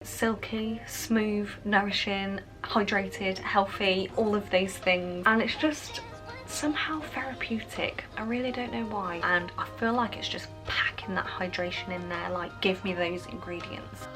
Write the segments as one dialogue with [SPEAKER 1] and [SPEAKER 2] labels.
[SPEAKER 1] Silky, smooth, nourishing, hydrated, healthy, all of these things, and it's just somehow therapeutic. I really don't know why, and I feel like it's just packing that hydration in there, like give me those ingredients.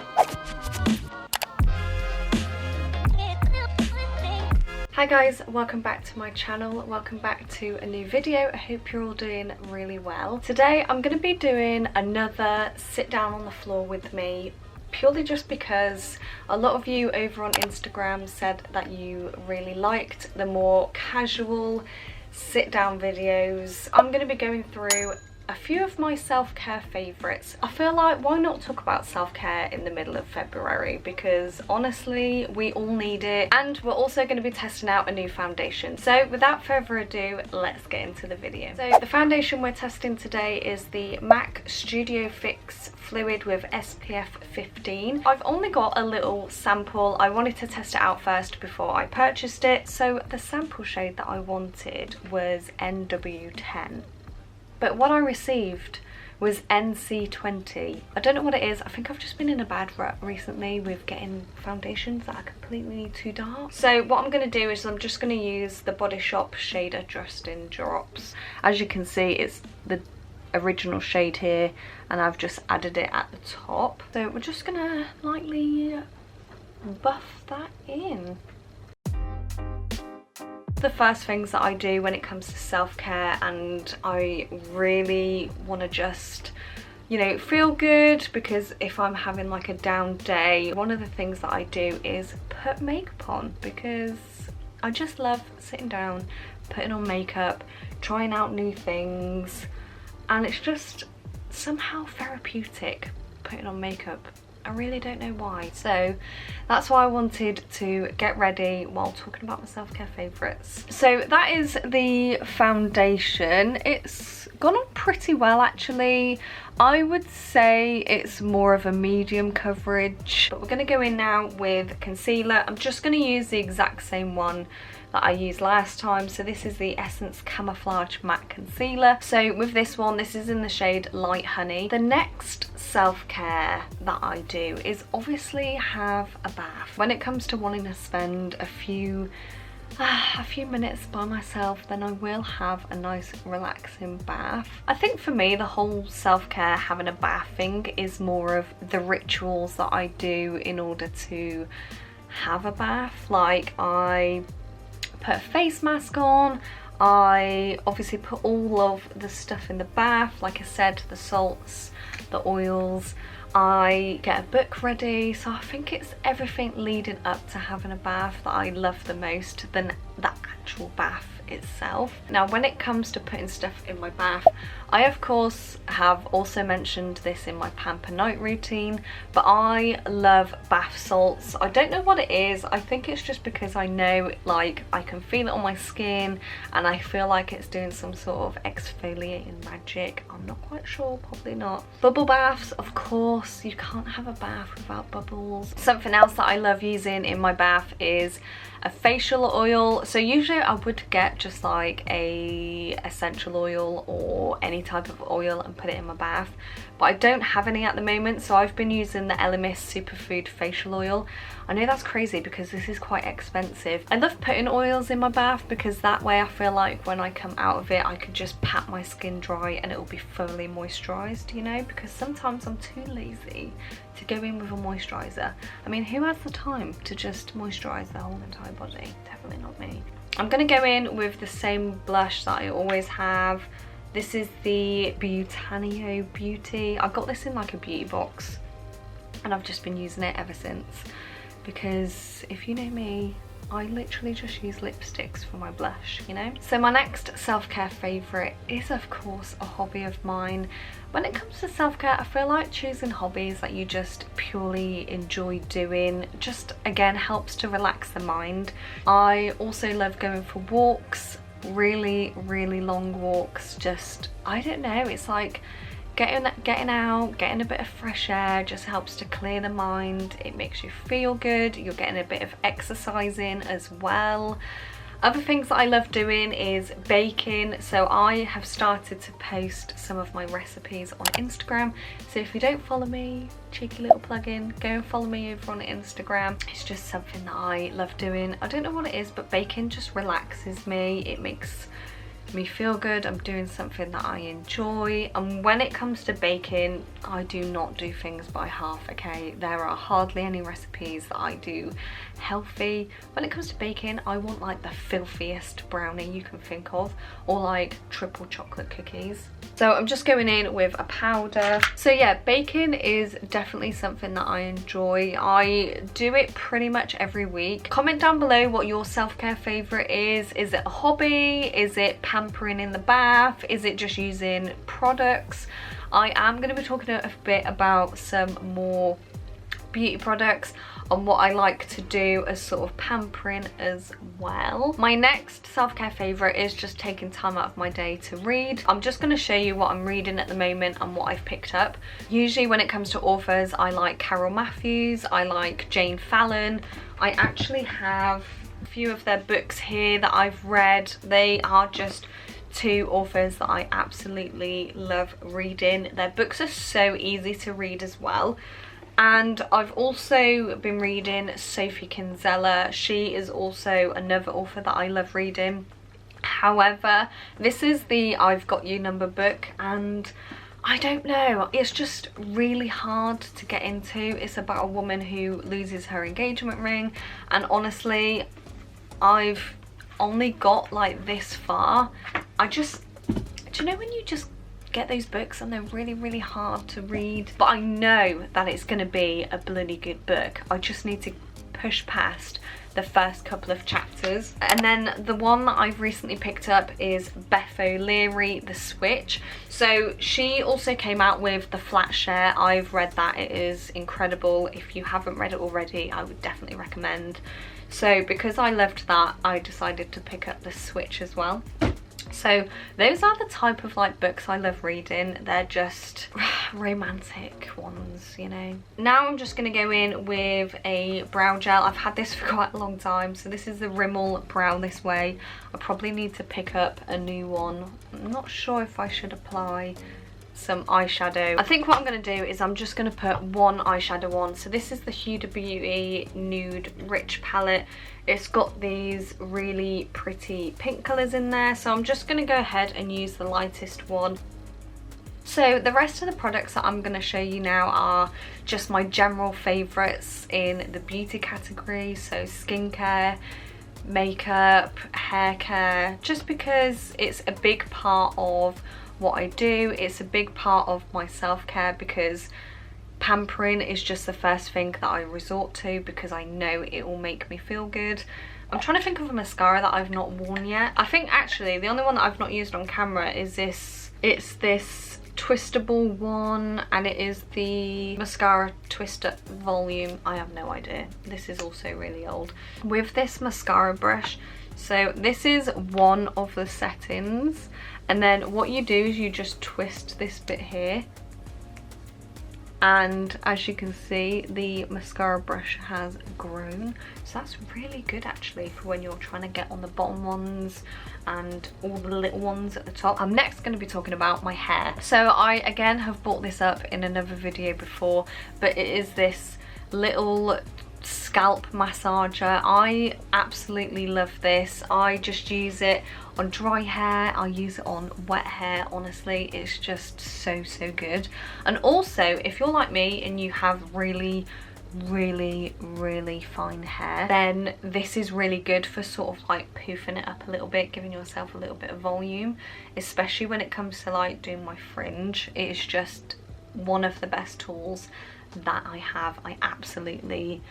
[SPEAKER 1] Hi guys, welcome back to my channel, welcome back to a new video. I hope you're all doing really well. Today I'm going to be doing another sit down on the floor with me, purely just because a lot of you over on Instagram said that you really liked the more casual sit down videos. I'm going to be going through a few of my self-care favourites. I feel like why not talk about self-care in the middle of February, because honestly we all need it, and we're also going to be testing out a new foundation. So without further ado, let's get into the video. So the foundation we're testing today is the MAC Studio Fix Fluid with SPF 15. I've only got a little sample. I wanted to test it out first before I purchased it. So the sample shade that I wanted was NW10. But what I received was NC20. I don't know what it is. I think I've just been in a bad rut recently with getting foundations that are completely too dark. So what I'm going to do is I'm just going to use the Body Shop shader just in drops. As you can see, it's the original shade here, and I've just added it at the top. So we're just going to lightly buff that in. The first things that I do when it comes to self-care, and I really want to just, you know, feel good, because if I'm having like a down day, one of the things that I do is put makeup on, because I just love sitting down, putting on makeup, trying out new things, and it's just somehow therapeutic putting on makeup. I really don't know why. So that's why I wanted to get ready while talking about my self-care favourites. So that is the foundation. It's gone on pretty well actually. I would say it's more of a medium coverage, but we're going to go in now with concealer. I'm just going to use the exact same one that I used last time. So this is the Essence Camouflage Matte Concealer. So with this one, this is in the shade Light Honey. The next self-care that I do is obviously have a bath. When it comes to wanting to spend a few minutes by myself, then I will have a nice relaxing bath. I think for me the whole self-care, having a bath thing, is more of the rituals that I do in order to have a bath. Like I put a face mask on, I obviously put all of the stuff in the bath, like I said, the salts, the oils, I get a book ready. So I think it's everything leading up to having a bath that I love the most than the actual bath itself. Now when it comes to putting stuff in my bath, I of course have also mentioned this in my pamper night routine, but I love bath salts. I don't know what it is. I think it's just because I know, like, I can feel it on my skin and I feel like it's doing some sort of exfoliating magic. I'm not quite sure, probably not. Bubble baths, of course, you can't have a bath without bubbles. Something else that I love using in my bath is a facial oil. So usually I would get just like a essential oil or any type of oil and put it in my bath, but I don't have any at the moment, so I've been using the Elemis Superfood facial oil. I know that's crazy because this is quite expensive. I love putting oils in my bath because that way I feel like when I come out of it I could just pat my skin dry and it will be fully moisturised, you know, because sometimes I'm too lazy to go in with a moisturiser. I mean, who has the time to just moisturise their whole entire body? Definitely not me. I'm going to go in with the same blush that I always have. This is the Butanio Beauty. I got this in like a beauty box and I've just been using it ever since, because if you know me, I literally just use lipsticks for my blush, you know? So my next self-care favourite is of course a hobby of mine. When it comes to self-care, I feel like choosing hobbies that you just purely enjoy doing just, again, helps to relax the mind. I also love going for walks, really long walks. Just, I don't know, it's like getting out, getting a bit of fresh air just helps to clear the mind. It makes you feel good. You're getting a bit of exercise in as well. Other things that I love doing is baking. So I have started to post some of my recipes on Instagram. So if you don't follow me, cheeky little plug-in, go and follow me over on Instagram. It's just something that I love doing. I don't know what it is, but baking just relaxes me. It makes me feel good. I'm doing something that I enjoy, and when it comes to baking, I do not do things by half, okay? There are hardly any recipes that I do healthy. When it comes to baking, I want like the filthiest brownie you can think of, or like triple chocolate cookies. So I'm just going in with a powder. So yeah, baking is definitely something that I enjoy. I do it pretty much every week. Comment down below what your self-care favorite is. Is it a hobby? Is it pampering in the bath? Is it just using products? I am going to be talking a bit about some more beauty products and what I like to do as sort of pampering as well. My next self-care favourite is just taking time out of my day to read. I'm just going to show you what I'm reading at the moment and what I've picked up. Usually when it comes to authors, I like Carol Matthews, I like Jane Fallon. I actually have a few of their books here that I've read. They are just two authors that I absolutely love reading. Their books are so easy to read as well. And I've also been reading Sophie Kinsella. She is also another author that I love reading. However, this is the I've Got You number book, and I don't know, it's just really hard to get into. It's about a woman who loses her engagement ring, and honestly, I've only got like this far. Do you know when you just get those books and they're really hard to read? But I know that it's going to be a bloody good book. I just need to push past the first couple of chapters. And then the one that I've recently picked up is Beth O'Leary, The Switch. So she also came out with The Flat Share. I've read that. It is incredible. If you haven't read it already, I would definitely recommend. So because I loved that, I decided to pick up The Switch as well. So those are the type of like books I love reading. They're just romantic ones, you know. Now I'm just going to go in with a brow gel. I've had this for quite a long time. So this is the Rimmel Brow This Way. I probably need to pick up a new one. I'm not sure if I should apply some eyeshadow. I think what I'm going to do is I'm just going to put one eyeshadow on. So this is the Huda Beauty Nude Rich palette. It's got these really pretty pink colours in there, so I'm just going to go ahead and use the lightest one. So the rest of the products that I'm going to show you now are just my general favourites in the beauty category. So skincare, makeup, hair care, just because it's a big part of what I do. It's a big part of my self-care, because pampering is just the first thing that I resort to because I know it will make me feel good. I'm trying to think of a mascara that I've not worn yet. I think actually the only one that I've not used on camera is this. It's this twistable one, and it is the Mascara Twister Volume. I have no idea. This is also really old. With this mascara brush, so this is one of the settings, and then what you do is you just twist this bit here, and as you can see, the mascara brush has grown. So that's really good actually for when you're trying to get on the bottom ones and all the little ones at the top. I'm next going to be talking about my hair. So I again have brought this up in another video before, but it is this little scalp massager. I absolutely love this. I just use it on dry hair, I use it on wet hair. Honestly, it's just so good. And also, if you're like me and you have really fine hair, then this is really good for sort of like poofing it up a little bit, giving yourself a little bit of volume, especially when it comes to like doing my fringe. It is just one of the best tools that I have. I absolutely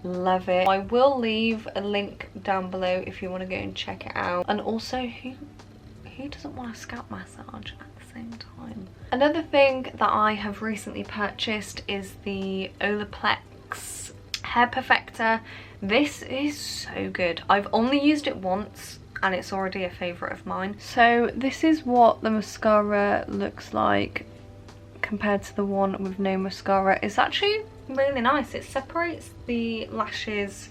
[SPEAKER 1] love it. I will leave a link down below if you want to go and check it out. And also, who doesn't want a scalp massage at the same time? Another thing that I have recently purchased is the Olaplex Hair Perfector. This is so good. I've only used it once and it's already a favourite of mine. So this is what the mascara looks like compared to the one with no mascara. It's actually really nice. It separates the lashes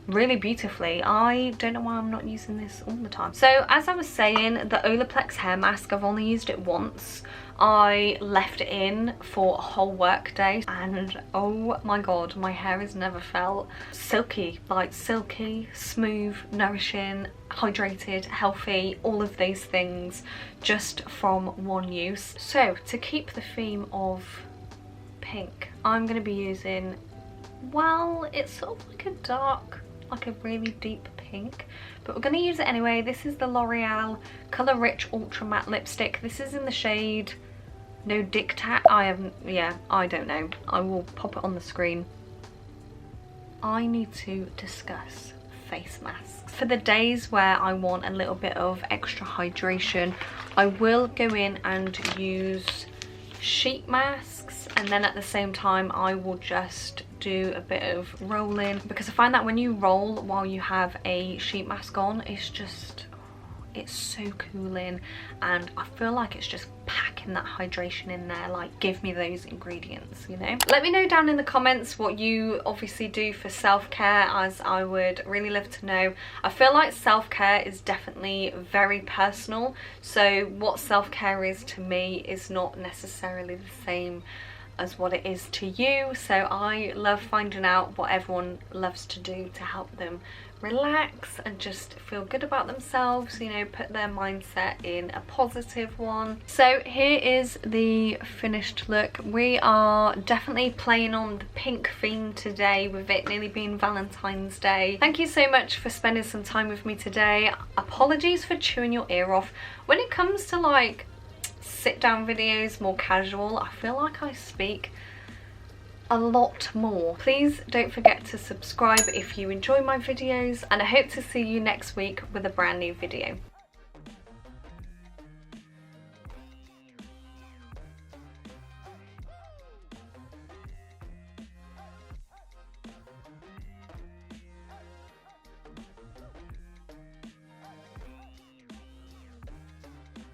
[SPEAKER 1] really beautifully. I don't know why I'm not using this all the time. So as I was saying, the Olaplex hair mask, I've only used it once. I left it in for a whole work day and oh my god, my hair has never felt silky, like silky, smooth, nourishing, hydrated, healthy, all of these things just from one use. So to keep the theme of pink, I'm going to be using, well, it's sort of like a dark, like a really deep pink, but we're going to use it anyway. This is the L'Oreal Colour Rich Ultra Matte Lipstick. This is in the shade No Dictat. I don't know. I will pop it on the screen. I need to discuss face masks. For the days where I want a little bit of extra hydration, I will go in and use sheet masks, and then at the same time I will just do a bit of rolling, because I find that when you roll while you have a sheet mask on, it's so cooling, and I feel like it's just packing that hydration in there. Like, give me those ingredients, you know. Let me know down in the comments what you obviously do for self-care, as I would really love to know. I feel like self-care is definitely very personal, so what self-care is to me is not necessarily the same as what it is to you. So I love finding out what everyone loves to do to help them relax and just feel good about themselves, you know, put their mindset in a positive one. So here is the finished look. We are definitely playing on the pink theme today, with it nearly being Valentine's Day. Thank you so much for spending some time with me today. Apologies for chewing your ear off. When it comes to like sit down videos, more casual, I feel like I speak a lot more. Please don't forget to subscribe if you enjoy my videos, and I hope to see you next week with a brand new video.